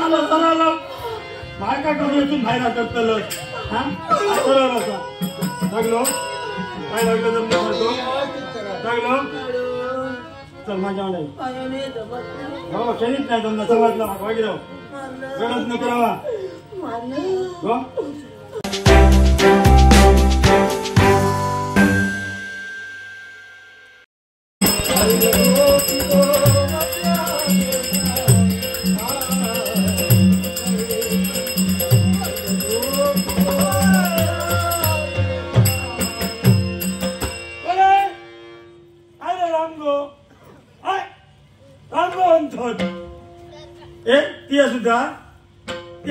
चला बाहेर काय करू इथून बाहेर करतलं हा सरळ असा लागलो काय लागलं तर मी करतो लागलो चल माझ्या नाही बाबा खेळीत नाही समजा समजला वागी राव रडत न करावा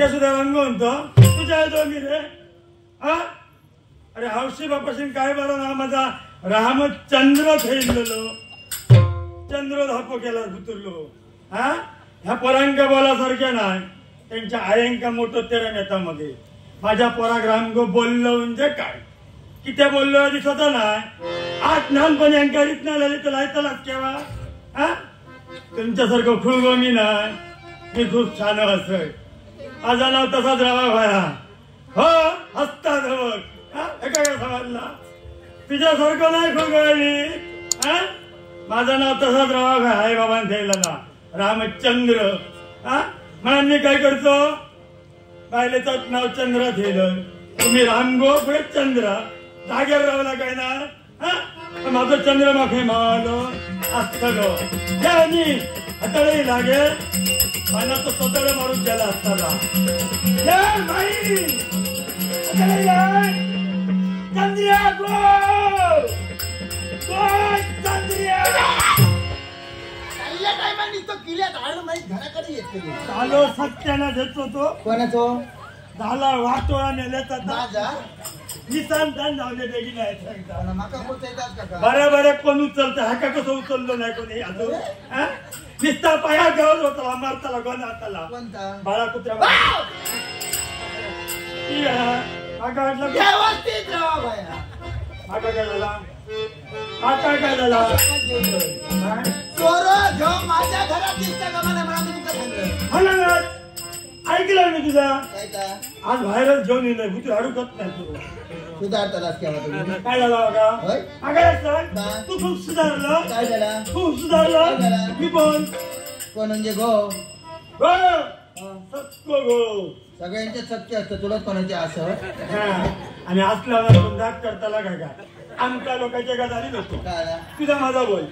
सुद्धा रंग म्हणतो तुझ्या दोघी रे हा अरे हौशी बापाशी काय बरं ना माझा रामचंद्र थेरलेलो चंद्र धापो केला उतरलो हा ह्या पोरांका बोलासारख्या नाही त्यांच्या आयांका मोठं तेरा नेतामध्ये माझ्या पोराक रामगो बोललो म्हणजे काय किती बोललो दिसत नाही आज लहानपणी अंकारीत नाही लागले तर लायतलाच केव्हा हा तुमच्यासारखं खुळगो मी नाही मी खूप छान हसय माझा नाव तसाच राहा भाया हो हसता धवक काय समजला तुझ्यासारखं नाही खुळगोळी माझं नाव तसाच राहा भाया आई बाबांनी ठेवला रामचंद्र म्हणून मी काय करतो बायलेच नाव चंद्र ठेवलं तुम्ही रामगो पुढे चंद्र जागेवर राहला काय ना माझं चंद्रमा खे मावलो असतलो हाताळी लागेल मला तो स्वतःला मारून गेला असताना चंद्रिया गो चंद्रिया तो किल्ल्यात आणून माहीत घराकडे येत चालो सत्याना देतो तो कोणाचो झाला वाटोळा नेल्याचा माझा निशांतान जाऊन बेगी नाही बऱ्या कोण उचलत हा का कसं उचललो नाही कोणी अजून निस्ता पाया घेऊन होता मारताला गोन हाताला बाळा कुत्र्या व्यवस्थित राहा बाया आता काय झाला आता काय झाला चोर घेऊन माझ्या घरात दिसता का मला ऐकलं मी तुझा आज बाहेरच घेऊन येईल भूती अडकत नाही तुला सुधारतालाच केव्हा काय झालं बघा तू खूप सुधारलं काय झालं खूप सुधारलं मी पण कोण म्हणजे गो सत्य गो सगळ्यांचे सत्य असतं तुला कोणाचे असं आणि असल्यावर दाग करताला काय का आमच्या लोकांच्या गजाली नसतो तुझा माझा बोल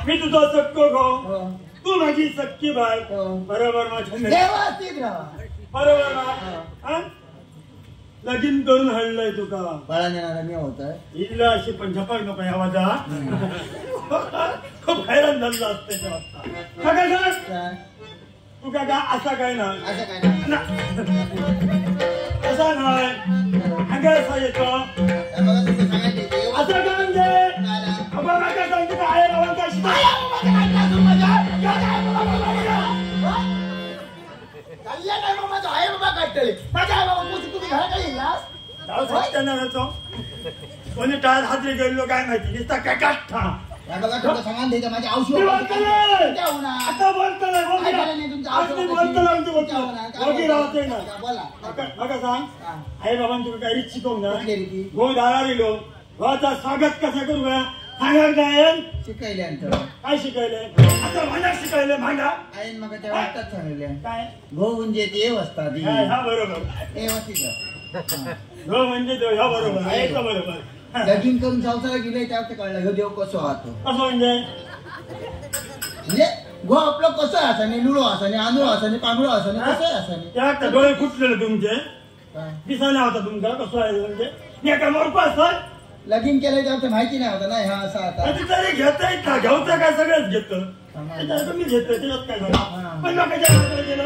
मी तुझा सक्को गो तू माझी सक्की बाय बरोबर माझ्या बरोबर ना लगीन करून हल्लय तुका बाळा नेणारा मी होता इल्ला अशी पण झपाक नको या वाजा खूप हैराण झालं असते तू का असा काय ना असा नाही असा येतो असं काय म्हणजे सांगते का आहे कोणी टाळ हातरी गेलो काय माहिती नुसता काय काठा सांगा द्यायचं माझ्या औषध आता बोलतो सांग आई बाबांची काय रीत शिकवून ना गो दारा गेलो गोचा स्वागत कसं करू का सांगा काय शिकायले काय शिकायले आता भांडा शिकायले भांडा आई मग त्या वाटतात सांगितले काय गो म्हणजे देव असतात हा बरोबर गो म्हणजे देव ह्या बरोबर आहे बरोबर लगीन करून संसार गेले त्यावर कळलं देव कसं वाहतो कसं म्हणजे गो आपलं कसं असाने लुळो असाने आंधळो असाने पांगळो असाने कसं असाने त्या डोळे फुटलेले तुमचे दिसायला होता तुमचा कसं आहे म्हणजे मी एका मोरपा असतात लगीन केलं तेव्हा माहिती नाही होता नाही हा असा आता तरी घेता येत ना घेऊचा काय सगळंच घेतं मी घेतोय त्याच्यात काय झालं पण लोकांच्या गेलं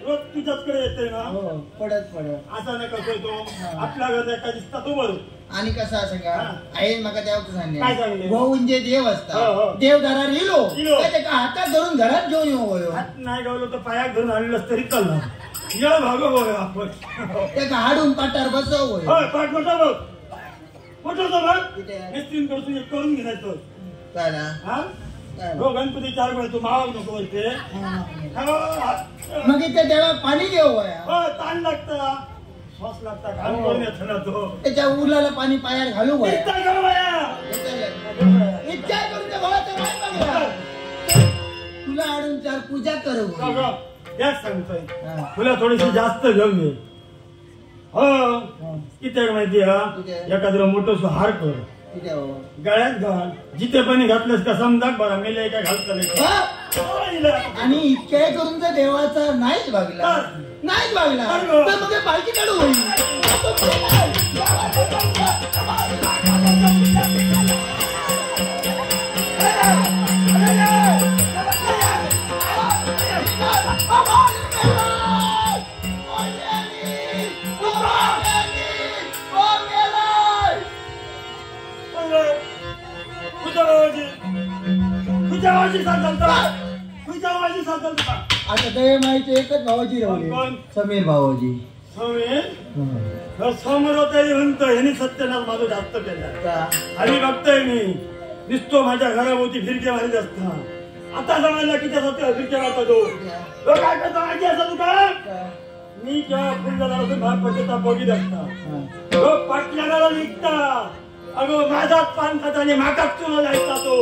रोज तुझ्याचकडे येते ना पडत असा नाही कसं तो आपल्या घरात एका दिसता तो बरोबर आणि कसं असं का आई मग तेव्हा सांगले भाऊ म्हणजे देव असतात देव घरात येलो त्याच्या हातात धरून घरात घेऊन येऊ हात नाही गावलो तर पायात धरून आणलं तरी चालणार येळ भागो आपण त्या हाडून पाटार बसव पाठ मोठा बघ मोठं बघ करून घेण्याचं काय ना हो गणपती 4 वेळा तू मावाग नको बोलते मग इथे त्याला पाणी घेऊ हो ताण लागतं श्वास लागता घाम करून येतो ना तो त्याच्या उरलेलं पाणी पायात घालू इच्छा करू बाया इच्छा करून त्या भावाचं वाट बघा. तुला आणून 4 पूजा करू याच सांगतोय तुला थोडीशी जास्त घेऊन ये हो किती माहिती हा एखादं मोठं हार कर गळ्यात घाल जिथे पण घातलंस का समजा बघा मेले काय घालत आणि इतक्या करून जर देवाचा नाहीच भागला तर मग पालखी काढू होईल. आता ते माहिती एकच भावाजी राहले समीर भावाजी समोर होता म्हणतो ह्याने सत्यनाथ माझं जास्त केला आणि बघतोय मी दिसतो माझ्या घराभोवती फिरके मारीत असता आता समजला की त्यासाठी फिरके मारतो तो काय करतो माहिती असं तुका मी जेव्हा फुलदारातून भाग पडते त्या बघीत असता तो पाटल्याला निघता अगं माझाच पान खाता आणि माकाच तुला जायचा तो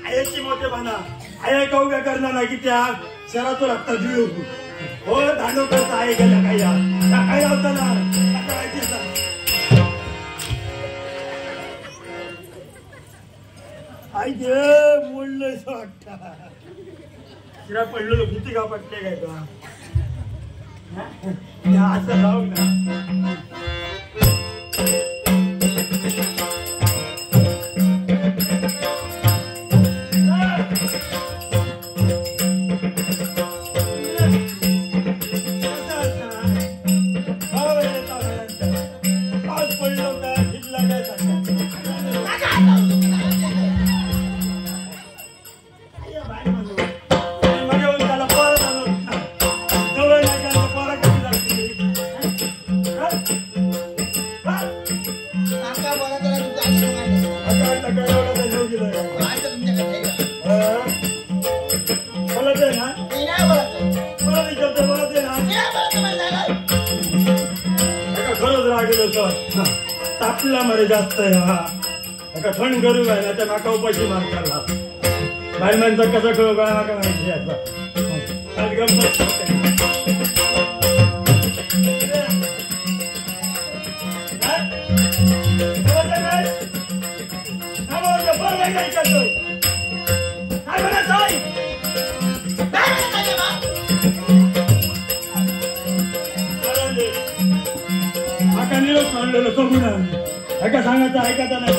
आयाची मोठे बना आया कवड्या करणार नाही की त्या शहरातून आता जुळू हो धानो करता आहे गेल्या काय लावताना आई गे मोडलं वाटत तिला पडलो भीती का पटले काय का असं जाऊ ना तापला मरे जास्त आहे थंड करू काय ना त्या नाका उपाशी मारताना बाई माणसा कसं करू काय नाका माहिती निरोप मांडलेलो सगुण ऐका सांगायचं ऐकायचं नाही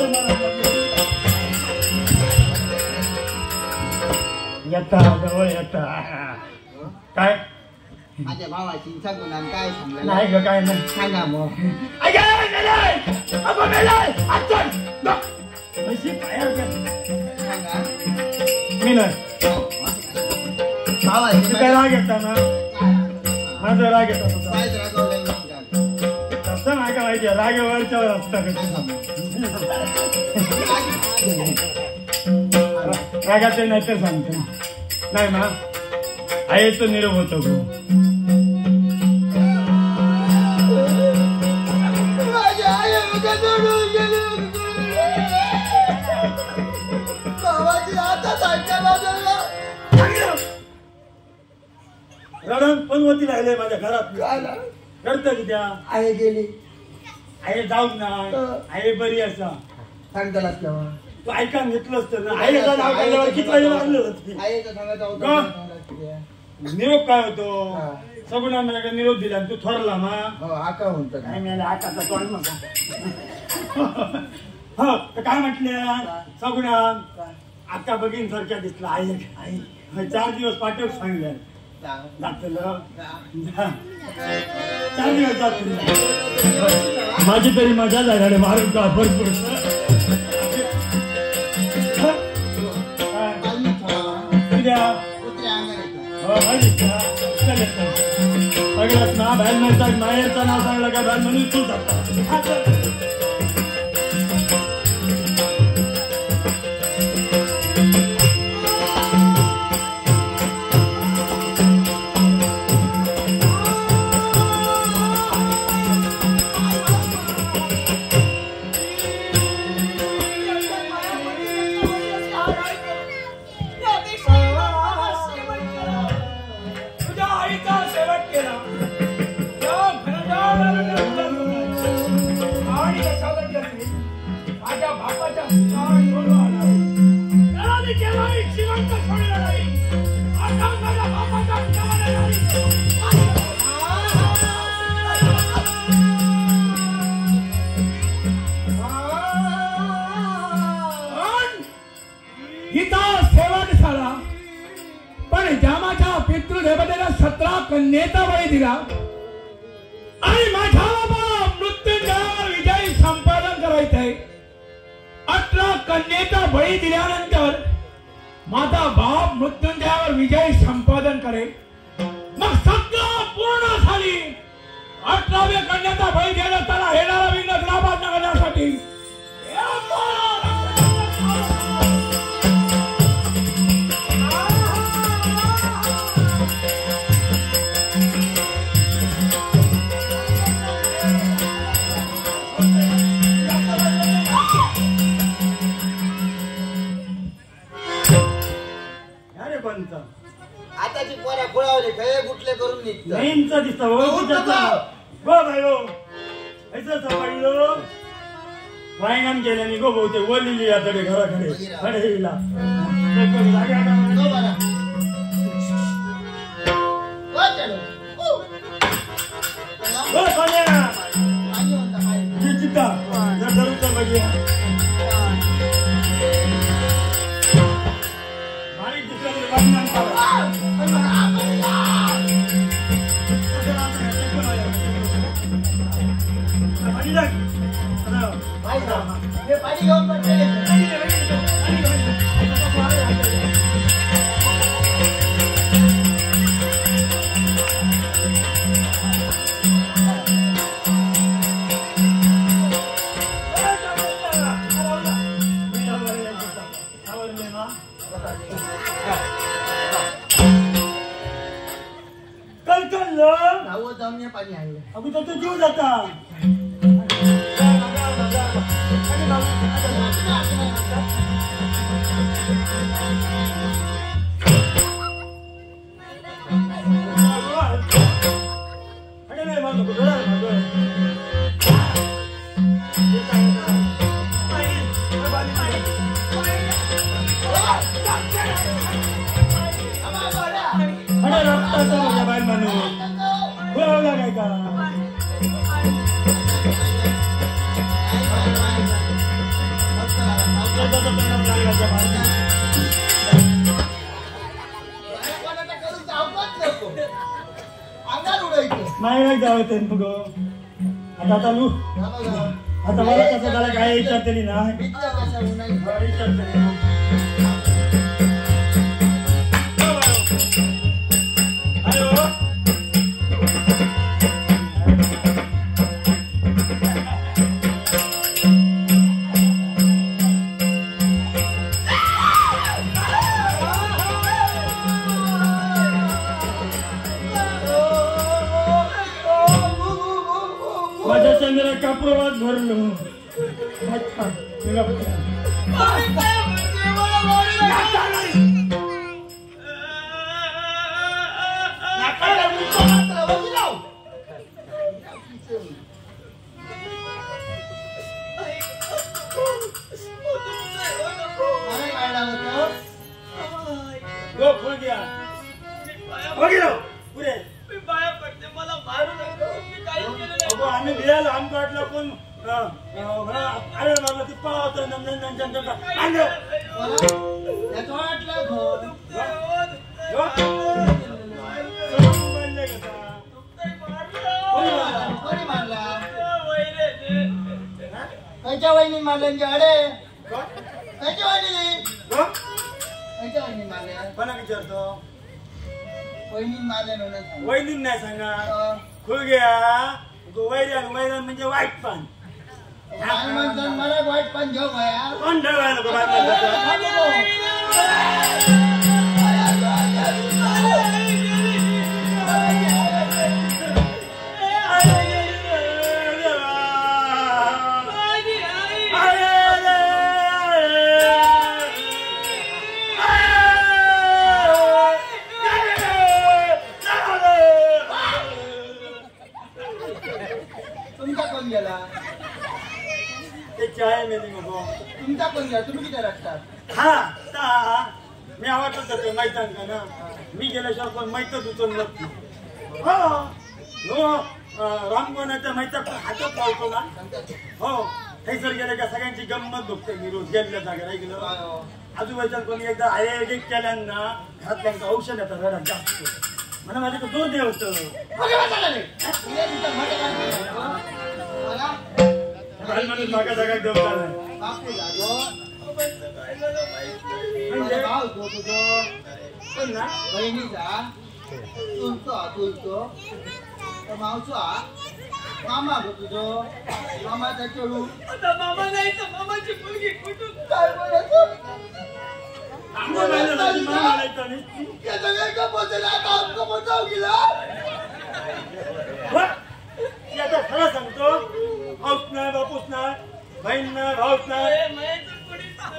येता जवळ येता काय माझ्या भावाची सगुणान काय सांगलं नाही ग काय नाही सांगा मग मी नाही भावाची काय राग येता ना माझा राग येता तुझा तसं नाही का माहिती रागे वरच्यावर असता रागाचे नाही तर सांगतो नाही ना आहे तो निरोप होतो रडण पण होती राहिले माझ्या घरात रडतं की त्या आहे गेली आहे जाऊ ना आहे बरी असा सांगतालाच केव्हा तू ऐका घेतलंच तर ना आईचं नाव काढल्यावर किती वेळ लागलं निरोप काय होतो सगुणा मला निरोप दिला तू थोरला मा आका म्हणतो काय मिळालं आकाचा तोंड नका हो तर काय म्हटल्या सगुणा आका बघीन सारख्या दिसला आई 4 दिवस पाठव सांगल्या जातलं चांगली माझी तरी मजा झाली मारून का भरपूर सगळ्यात ना बाहेर म्हणतात माहेरचं नाव सांगलं का बाहेर म्हणून तू जाता कन्येचा बळी दिला आणि माझ्या मृत्यूंजयावर विजय संपादन करायचंय. 18 कन्येचा बळी दिल्यानंतर माझा बाप मृत्यूंजयावर विजय संपादन करेल. मग सगळं पूर्ण झाली. 18व्या कन्येचा बळी द्यायला त्याला येणारा मी नगराबाद करण्यासाठी आताची पोरा खुळावली खळे गुटले करून निघतं दिसत गो भाई वायंगण केल्याने गो बहुते ओलिली आतडे घराकडे खडे हिला गो सोन्या चिता जरूरचं बघिया पाणी घेऊन पाणी आणलं अगं तर जीव जाता बाहेर माणूस बोलावला काय का नाही जावं ते मग आता लू आता मला कसं झालं काय विचारते ना माझ्या चंद्रा काप्रवात भरलो आम्ही लिहायला आम काढला पण अरे बाबा ती पाहत त्याच्या वहिनी मारले अडे कोण? त्याच्या वहिनी कोण? त्याच्या वहिनी मारले कोणाक विचारतो? वहिनी मारले म्हणून वैदिन नाही सांगा खुल गया वैरान वैरान म्हणजे वाईट पान मला वाईट पण घेऊ भया कोण ठेवायला नको बातम्या तुमचा कोण गेला ते चाय मेली नको तुमचा कोण गेला तुम्ही किती रडतात हा ता मी आवडत होते मैदान का ना मी गेल्याशिवाय पण मैतच उचलत हो रामगोनाच्या मैत्या हातात लावतो ना हो थैसर गेले का सगळ्यांची गंमत बघते मी रोज गेल्या जागेला गेलो आजूबाजूच्या कोणी एकदा आयोजित केल्यांना घरातल्यांचं औषध येतात रडात जास्त मला माझ्याकडे दोन दे होतं मागा जागा देवता नाही बहिणीचा तुलतो मावचा मामा गो तुझो मामाचा चळू आता मामा नाही तर मामाची मुलगी कुठून काय बोलायचं खरं सांगतो हौस नाही बापूस नाही बहीण नाही भाऊस नाही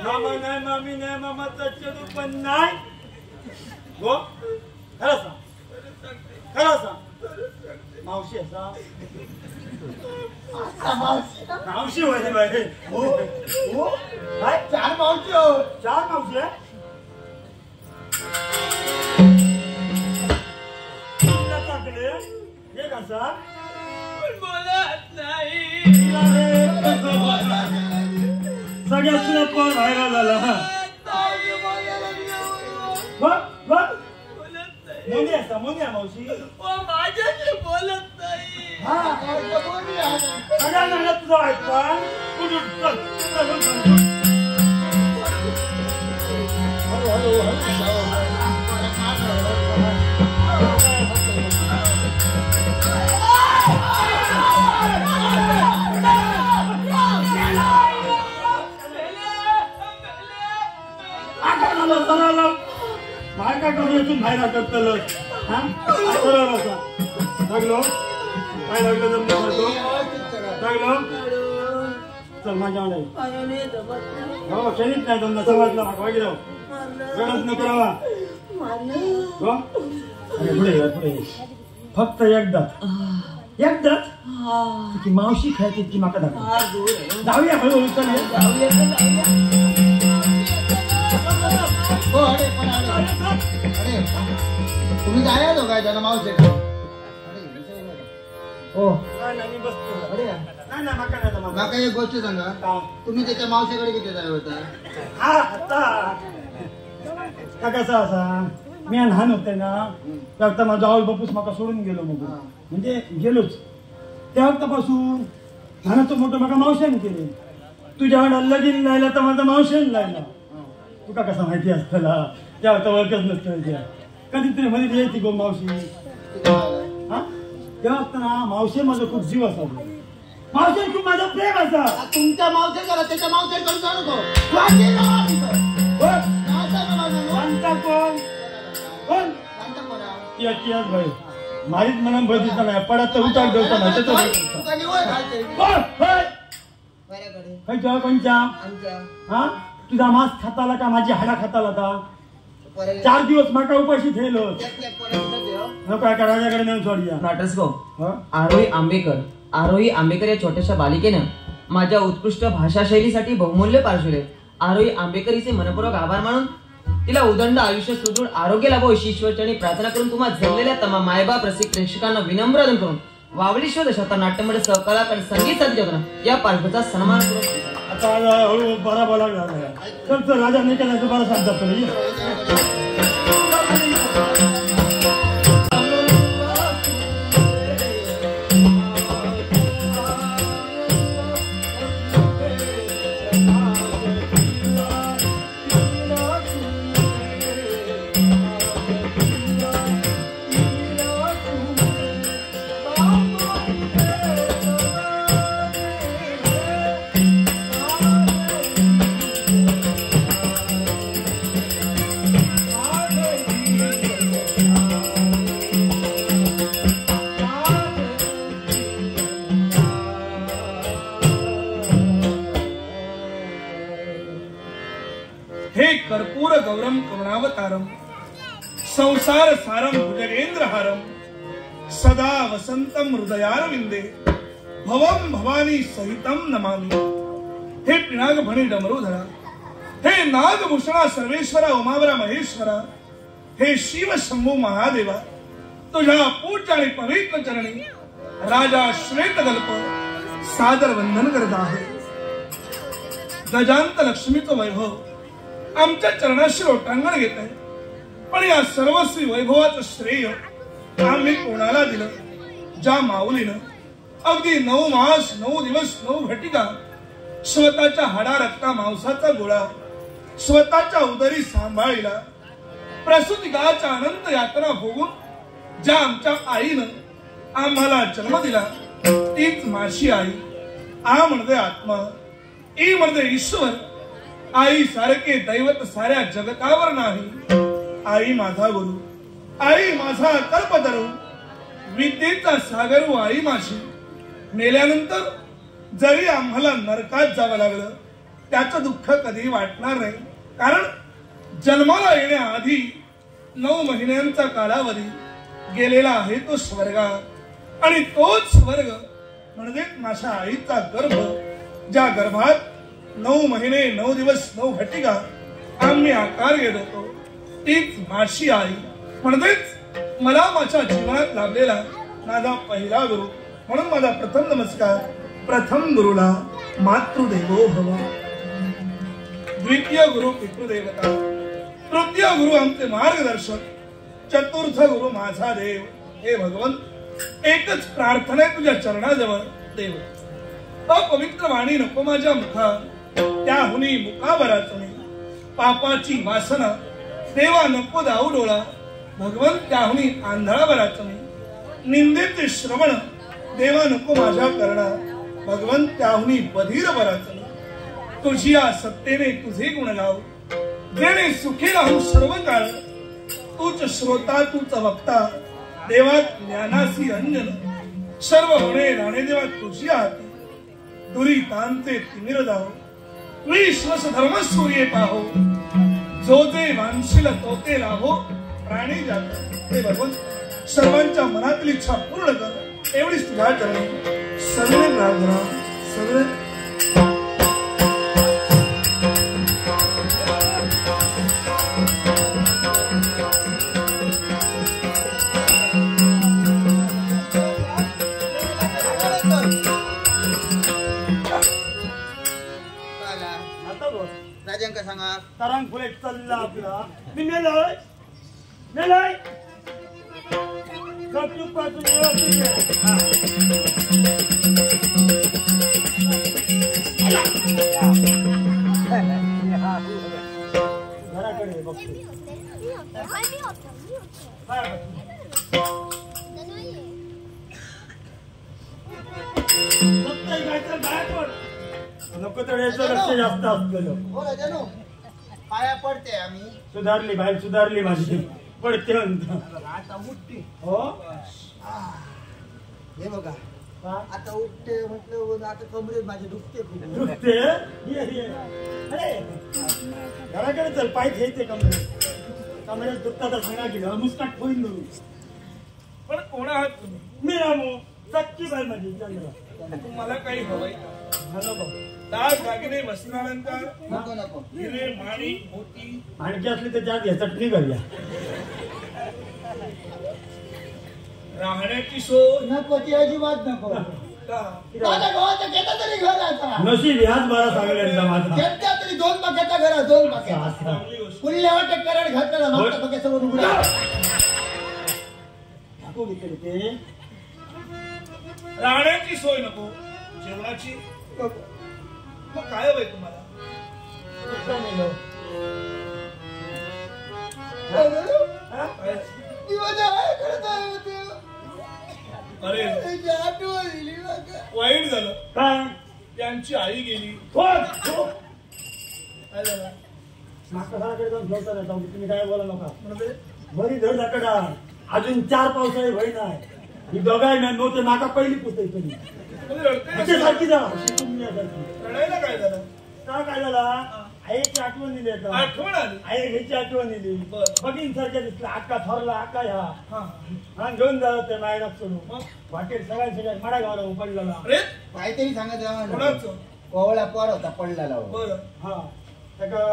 मामा नाही मामी नाही मामाचा चेडू पण नाही हो खरं सांग खरं सांग मावशी असा मावशी होते बाई हो हो काय चार मावशी हो चार मावशी आहे हे कसा बोलत नाही सगळ्यात पण व्हायरल झाला मुनी असता मुनी आहे मावशी माझ्याशी बोलत नाही हा सगळ्यांना तुझा ऐकता बाहेर काय करू येथून बाहेर अटकतलं हा सरळ असा लागलो काय लागलं जमलं करतो लागलो चल माझ्या नाही हो खेळीत नाही जमलं समजलं मागवा गेलो गरज नको राहा हो अरे पुढे पुढे फक्त एकदाच की मावशी खेळते की माका दाखव जाऊया हळूहळू चल हो अरे पण अरे तुम्ही जाया तो काय त्याला मावशी हो नाही बसतो अरे नाही नाही माका नाही जमत. माका एक गोष्ट सांगा काय? तुम्ही त्याच्या मावशीकडे किती जाय होता हा आता का कसा असा मी लहान होते ना त्या माझा आऊल बापूस माका सोडून गेलो मग म्हणजे गेलोच त्या वक्तापासून लहानाचं मोठं माका मावशाने केले तुझ्या लगीन लायला तर माझा मावशाने लायला तुका कसा माहिती असताना त्या वक्ता ओळखच नसतं त्या कधीतरी मध्ये यायची गो मावशी हा तेव्हा असताना मावशी माझा खूप जीव असावा मावशी खूप माझा प्रेम असा तुमच्या मावशी करा त्याच्या मावशी करून जाऊ नको सांगता कोण कोण याच भाई मारीत म्हणून बघितलं नाही पडात तर उठाक देवता नाही त्याच्या कोणच्या हा तुझा मांस खाताला का माझी हाडा खाताला का 4 दिवस माका उपाशी ठेवलो नको का राजाकडे नेऊन सोडूया नाटस्को आरोही आंबेकर या छोट्याशा बालिकेनं माझ्या उत्कृष्ट भाषा शैलीसाठी बहुमूल्य पार्श्वले आरोही आंबेकरीचे मनपूर्वक आभार मानून तिला उदंड आयुष्य सुदृढ आरोग्य लाभो अशी ईश्वरचरणी प्रार्थना करून तुम्हा जमलेल्या तमाम मायबाप रसिक प्रेक्षकांना विनम्र करून वावळीश्वर दशावतार नाट्यमंडळ सहकला आणि संगीत साधना या पार्श्वचा सन्मान करून आता हळू बरा बोला तर राजा नाही केला बरा साथ जातो हे कर्पूर गौरम करुणावतारम संसार सारम भुजगेंद्रहारम सदा वसंतम हृदयारविंदे भवम भवानी सहितम नमामि। हे पिनाक भणी डमरूधरा, हे नागभूषणा सर्वेश्वरा उमावरा महेश्वरा, हे शिव शंभू महादेवा, तुझ्या पूज्य आणि पवित्र चरणी राजा श्वेतकल्प सादर वंदन करत आहे। गजांत लक्ष्मीचं वैभव आमच्या चरणाशी लोटांगण घेत आहे, पण या सर्वस्वी वैभवाचं श्रेय आम्ही कोणाला दिलं? ज्या माऊलीनं अगदी 9 मास 9 दिवस 9 घटिका स्वतःच्या हाडा रक्ता मांसाचा गोळा स्वतःच्या उदरी सांभाळीला, प्रसूतिकाच्या अनंत यातना भोगून ज्या आमच्या आईनं आम्हाला जन्म दिला तीच माझी आई। आ म्हणजे आत्मा, ई म्हणजे ईश्वर। आई सारखे दैवत साऱ्या जगतावर नाही। आई माझा गुरु, आई माझा कल्पतरू, विद्येचा सागरू आई माझी। मेल्यानंतर जरी आम्हाला नरकात जावं लागलं त्याचं दुःख कधी वाटणार नाही, कारण जन्माला येण्याआधी 9 महिन्यांचा कालावधी गेलेला आहे तो स्वर्गात, आणि तोच स्वर्ग म्हणजे माझ्या आईचा गर्भ, ज्या गर्भात 9 महिने 9 दिवस 9 घटिका आम्ही आकार घेत होतो तीच माझी आई, म्हणजेच मला माझ्या जीवनात लाभलेला माझा पहिला गुरु। म्हणून माझा प्रथम नमस्कार प्रथम गुरुला मातृदेवो भव, द्वितीय गुरु पितृदेवता, तृतीय गुरु आमचे मार्गदर्शक, चतुर्थ गुरु माझा देव। हे भगवंत, एकच प्रार्थना आहे तुझ्या चरणाजवळ देव। अपवित्र वाणी नको माझ्या मुखा, त्याहुनी मुखावराच मी पापाची वासना देवा नको दाऊ डोळा, भगवंत त्याहुनी आंधळावराच मी निंदेचे श्रवण देवा नको माझ्या करणा, भगवंत त्याहुनी बधीर बराच मी तुझी या सत्तेने तुझे गुण गाव, जेणे सुखी राहू सर्व काळ, तूच श्रोता तूच वक्ता, देवा ज्ञानासी अंजन, सर्व होणे राणे देवा तुझी हाती, दुरितांचे तिमिर दाव, विश्वस धर्म सूर्य पाहो, जो जे वांशील तो ते लाभो, प्राणी जात। हे भगवंत, सर्वांच्या मनातील इच्छा पूर्ण कर एवढीच तुझ्या चरणी सर्व प्रार्थना सर्व। राजांक सांगा तारांग पुढे चालला आपला मी मेलोय मेलोय कौतुक पासून घराकडे बघतो नको तर याचं लक्ष जास्त असलेलं हो राजानो, पाया पडते आम्ही। सुधारली बाई सुधारली माझी पडते आता उठते हो। हे बघा आता उठते म्हटलं आता कमरेत माझे दुखते खूप। दुखते अरे घराकडे चल, पाय घ्यायचे कमरेत दुखता तर सांगा की मुस्काट होईल पण कोण आहात तुम्ही? मी रामू सक्की बाई माझी चंद्र। तुम्हाला काही हवंय? हॅलो दाग दागिने वस्त्रालंकार नको नको हिरे माणी मोती आणखी असली तर त्यात घ्या चटणी करूया। राहण्याची सोय नको ती अजिबात नको। का? माझ्या गावाचं घेता तरी घर आता नशीब ह्याच बारा सांगण्याचा माझा घेतल्या तरी 2 बाक्याचा घर 2 बाक्या चांगली गोष्ट। पुढल्या वाटत कराड घातला मागच्या बाक्यासमोर उघडा नको घेतले ते राहण्याची सोय नको, जेवणाची नको, मग काय हवंय तुम्हाला? काय? मी माझ्या आईकडे जाय होते। अरे त्याची आठवण दिली बघा। वाईट झालं, काय त्यांची आई गेली। काय झालं? मागच्या घराकडे जाऊन झोपता नाही जाऊन तुम्ही काय बोला नका म्हणजे बरी धड दाकडा अजून 4 पावसाळी वय नाही ही दोघाय ना नव्हते नाका पहिली पुस्तक तरी तुम्ही रडते अशी कशाला? सारखी जा शिकून मी सारखी रडायला काय झालं? का काय झाला आईची आठवण दिली आता. आठवण आली. आई ह्याची आठवण दिली. बरं. बघीन सारख्या दिसला आका थोरला आका ह्या हा. हा घेऊन जात ते मायनात सोडून मग? वाटेल सगळ्या मडा गावाला उपडलेला. अरे काहीतरी सांगत जावा ना. कोणाचं? कोवळा पोर होता पडलेला हो. बरं. हा त्याला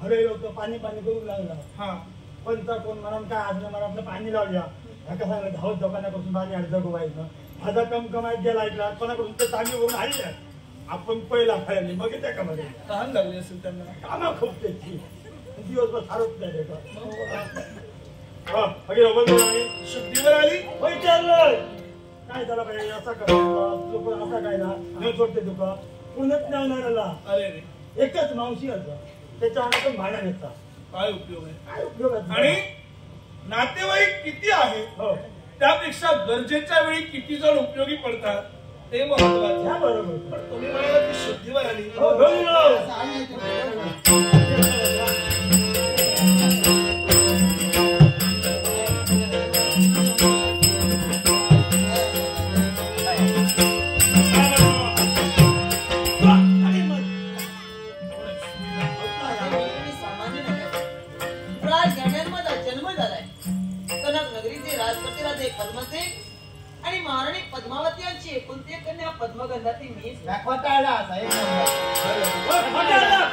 हरवलं होतं पाणी पाणी करू लागला. हा. पण तर कोण म्हणून काय असलं मला आपलं पाणी लावूया ह्याका सांगलं धावत दुकानापासून पाणी अर्ध गोवायचं माझा कमाईत गेला ऐकला कोणाकडून ते तांबी वरून आली आपण पहिला खायला मग त्या कामाला तहान लागली असेल त्यांना. कामा खूप त्याची दिवसभर सारत नाही शुद्धीवर आली. विचारलं काय झालं पाहिजे असा करायचा असा काय ना न सोडते तुका पुण्यात नाही. अरे रे एकच मावशी असं त्याच्या पण भाड्या घेतला काय उपयोग आहे. काय उपयोग आणि नातेवाईक किती आहे हो त्यापेक्षा गरजेच्या वेळी किती जण उपयोगी पडतात ते महत्वाचे. ह्या बरोबर पण तुम्ही म्हणाला की शुद्धीवर आली. हो घेऊन येऊ. असं आहे ते. सामान्य राजघराण्यात जन्म झालाय. कनक नगरीचे राजपती राजे पद्मसेन आणि महाराणी पद्मावती यांची एकुलती एक कन्या पद्मगंधाती मीच. खोटारडा असा एक नंबर.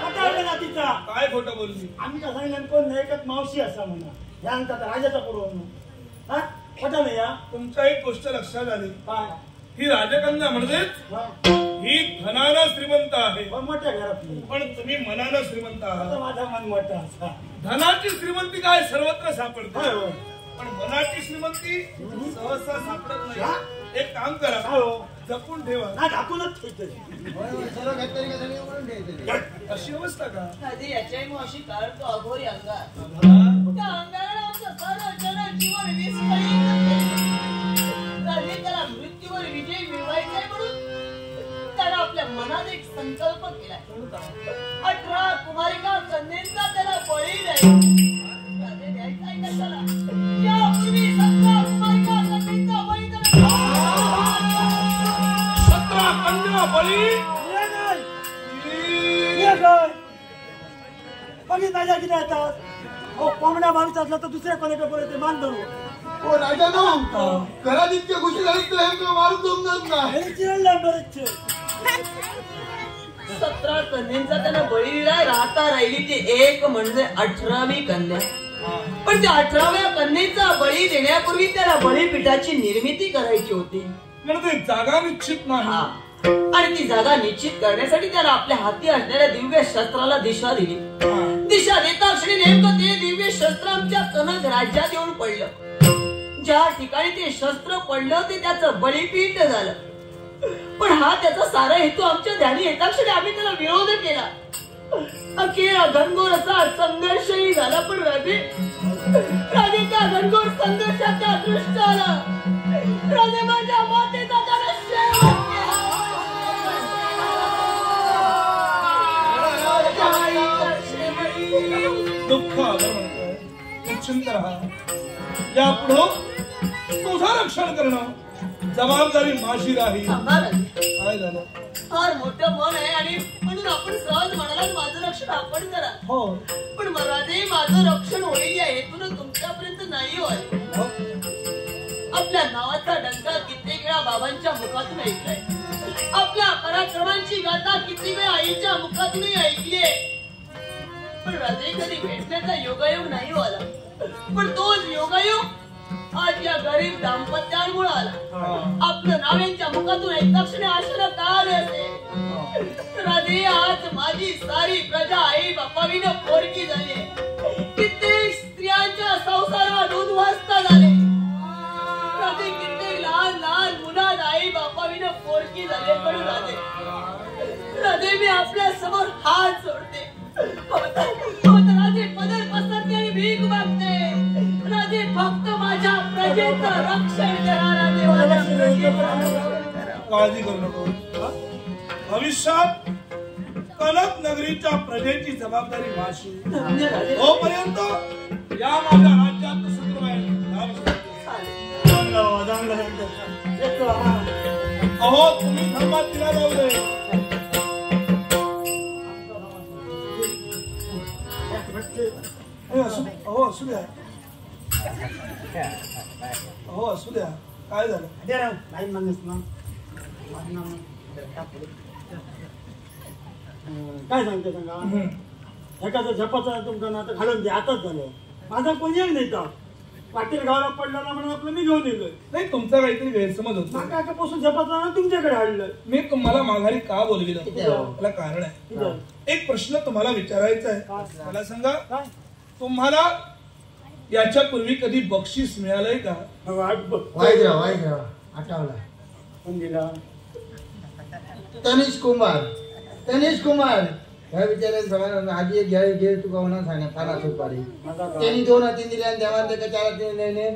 खोटा ना तिचा काय खोटं बोलली. आम्ही कसं सांगितलं कोण नाही एकच मावशी असा म्हणा या अंतात राजाचा पुरवून हा खोटा नाही या तुमच्या एक गोष्ट लक्षात आली. काय ही राजकन्या म्हणजेच हा? ही धनानं श्रीमंत आहे पण मोठ्या घरातली पण तुम्ही मनानं श्रीमंत आता आहात. माझा मन मोठा असा धनाची श्रीमंती काय सर्वत्र होय, सापडते होय. पण मनाची श्रीमंती सहसा सापडत नाही. एक काम करा काय हो जपून ठेवा. ना झाकूनच ठेवते होय, होय, सर्व घेतलं का सगळे उघडून ठेवते. अशी अवस्था का. राजे याच्याही मावशी कारण तो अघोरी अंगार. त्या अंगाराला आमचं सारं जन जीवन विस्कळीत केलं. राजे त्याला मृत्यूवर विजय मिळवायचाय म्हणून त्याला आपल्या मनात एक संकल्प केला. 18 कुमारिका कन्यांचा त्याला बळी द्यायचा. राजे द्यायचाय कशाला. यापूर्वी 17 कुमारिका कन्यांचा बळी त्याला 17 कन्या बळी. बघित माझ्या किती येतात हो कोंबड्या माणूस असला तर दुसऱ्या कोणाकडे बोलायचे मान धरू ओ राजा ना घरात इतक्या गोष्टी झाली तर मारून जमणार नाही. हे चिरडलं बरेचसे 17 कन्यांचा त्याला बळी दिला. राहता राहिली ती एक म्हणजे 18वी कन्या. पण त्या 18व्या कन्येचा बळी देण्यापूर्वी त्याला बळीपीठाची निर्मिती करायची होती. म्हणजे जागा निश्चित हा. नाही. आणि ती जागा निश्चित करण्यासाठी त्याला आपल्या हाती असलेल्या दिव्य शस्त्राला दिशा दिली. दिशा देता क्षणी नेमकं ते दिव्य शस्त्र आमच्या कनक राज्यात येऊन पडलं. ज्या ठिकाणी ते शस्त्र पडलं ते त्याचं बळीपीठ झालं. पण हा त्याचा सारा हेतू आमच्या ध्यानी येता क्षणी आम्ही त्याला विरोध केला. अखेर घनघोर असा संघर्षही झाला. पण राजे त्या घनघोर संघर्षाच्या दृष्टाला राजे माझ्या मातेचा त्याला शेवट केला. दुःख आलं म्हणतोय. निश्चिंत राहा. यापुढं तुझं रक्षण करणं जबाबदारी माझी राहील. काय झालं. फार मोठं मन आहे आणि म्हणून आपण सहज म्हणाला माझं रक्षण आपण करा. हो पण महाराजे माझं रक्षण होईल या हेतून तुमच्यापर्यंत नाही होय. आपल्या नावाचा डंका कित्येक वेळा बाबांच्या मुखातून ऐकलाय. आपल्या पराक्रमांची गाथा किती वेळा आईच्या मुखातूनही ऐकलीये. पण राजे कधी भेटण्याचा योगायोग नाही आला. पण तोच योगायोग आज या गरीब दाम्पत्यांमुळे आला. आपलं नाव यांच्या मुखातून ऐकताक्षणी आश्चर्य का आले असेल. राजे आज माझी सारी प्रजा आई बापाविनं पोरकी झाली. कित्येक स्त्रियांच्या संसारात उद्ध्वस्त झाले. राजे कित्येक लहान लहान मुलात आई बापाविनं पोरकी झाले. पण राजे मी आपल्या समोर हात जोडते. राजे पदर पसरते आणि भीक मागते. राजे फक्त माझ्या प्रजेचं रक्षण करा. राजे माझ्या प्रजेचं रक्षण करा. काळजी करू नको. भविष्यात कनक नगरीच्या प्रजेची जबाबदारी माझी. तोपर्यंत या माझ्या राज्यात सुखरूप आहे. अहो तुम्ही धर्मात तिला जाऊ दे. असू द्या हो असू द्या काय झालं दे राव नाही माणूस ना काय सांगते सांगा एखादा झपाचा तुमचं ना आता घालून दे आताच झालं माझा कोणी नाही तर पाटील गावाला पडला ना म्हणून आपलं मी घेऊन येलोय नाही तुमचा काहीतरी गैरसमज होतो नाकापासून झपाचा ना तुमच्याकडे आणलं मी तुम्हाला माघारी का बोलविलं त्याला कारण आहे एक प्रश्न तुम्हाला विचारायचा आहे मला सांगा काय तुम्हाला याच्यापूर्वी कधी बक्षीस मिळालंय का वाईजराव आठवला कोण दिला तनिष कुमार ह्या विचारायला आधी एक घे तुका होणार सांगा 50 रुपये त्यांनी 2-3 दिले आणि देवान ते 4-3 नाही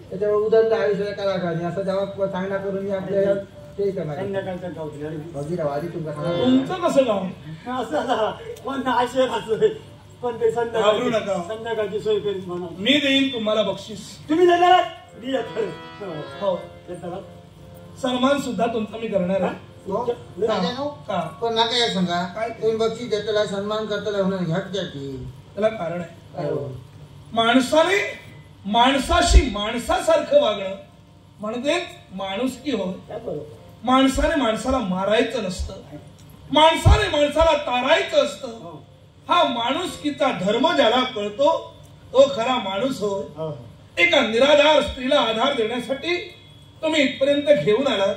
त्याच्यावर उदंड आयुष्य करा असं जेव्हा सांगणार करून मी आपल्या ते करणार संध्याकाळचा आधी तुमचं कसं गाव असं पण आशय असं पण ते घाबरू नका. संध्याकाळची सोय करीत म्हणा मी देईन तुम्हाला बक्षीस तुम्ही देणार हो सन्मान सुद्धा तुमचा मी करणार आहे का? पण ना काय सांगा काय तुम्ही बक्षीस देताला सन्मान करताला होणार ह्यासाठी त्याला कारण आहे माणसाने माणसाशी माणसासारखं वागणं म्हणजेच माणुसकी होय माणसाने माणसाला मारायचं नसतं माणसाने माणसाला तारायचं असतं हा माणुसकीचा धर्म ज्याला कळतो तो खरा माणूस होय एका निराधार स्त्रीला आधार देण्यासाठी तुम्ही इथपर्यंत घेऊन आलात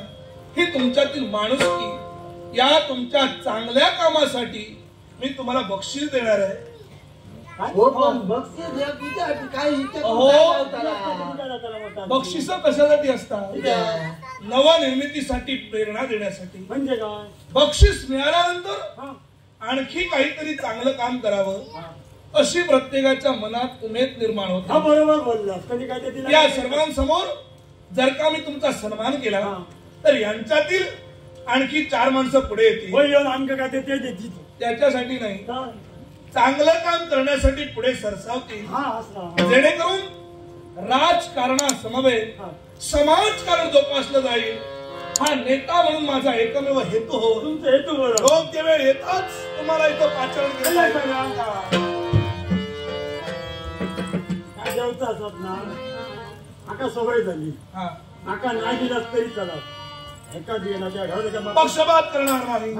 ही तुमच्यातील माणुसकी या तुमच्या चांगल्या कामासाठी मी तुम्हाला बक्षीस देणार आहे बक्षिस कशासाठी असतात नवनिर्मितीसाठी प्रेरणा देण्यासाठी म्हणजे काय बक्षीस मिळाल्यानंतर आणखी काहीतरी चांगलं काम करावं अशी प्रत्येकाच्या मनात उमेद निर्माण होते बरोबर बोलला कधी काय या सर्वांसमोर जर का मी तुमचा सन्मान केला तर यांच्यातील आणखी 4 माणसं पुढे येतील त्याच्यासाठी नाही चांगलं काम करण्यासाठी पुढे सरसावतील जेणेकरून राजकारणासमवेत समाजकारण जोपासलं जाईल हा नेता म्हणून माझा एकमेव हेतू हो तुमचा हेतू बरोबर योग्य वेळ येताच तुम्हाला इथं पाचारण केलं आका सवय झाली आका नाही दिलास तरी चला एका दिवसाच्या पक्षपात करणार नाही